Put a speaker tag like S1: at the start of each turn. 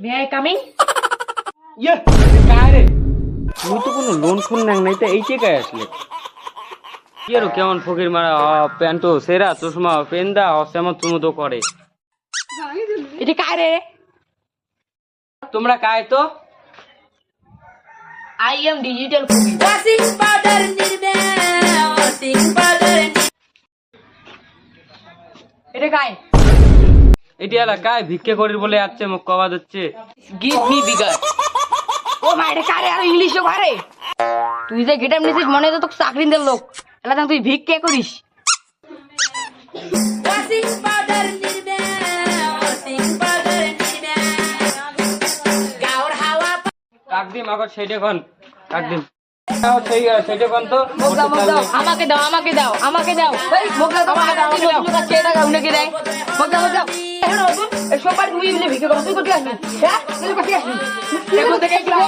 S1: May I coming?
S2: ইয়ে काय রে তুই তো কোনো লোন ফোন নাই তো এই টাকায় আসলে কি আর কেমন ফকির মারা প্যান্টো সেরা চশমা পেন্দা অসেমত তুমি তো করে
S1: এটা কায় রে?
S2: তোমরা কায় তো
S1: I am digital Fakir. Washing powder নিবে, ওয়াশিং পাউডার। এটা কায়?
S2: এটি এলাকায় ভিক্ষে করির বলে যাচ্ছে মুখ কবাদ হচ্ছে
S1: গিভ মি বিগার। ও মা, এটা কারে? আর ইংলিশে পারে? তুই যে গেটআপ নিছিস মনে হয় তো তোকে চাকরি দেন লোক। এলা তুই ভিক্ষে করিস। ওয়াশিং পাউডার নিবে, ওয়াশিং পাউডার নিবে। গাওর হাওয়া
S2: কাকদিম আগর সেইটা কোন কাকদিম সেইটা কোন তো
S1: মোগলা মোগলা আমাকে দাও, আমাকে দাও, আমাকে দাও। এই মোগলা দাও, আমাকে দাও, আমাকে দাও। লোক আছে টাকা উনাকে দেয়। মোগলা মোগলা এখন ওজন এই সব বাড়ি মুই মিলে ভিক্ষে করব। তুই করতে আসবি? হ্যাঁ তুই করতে আসবি? এখন থেকে কি হবে?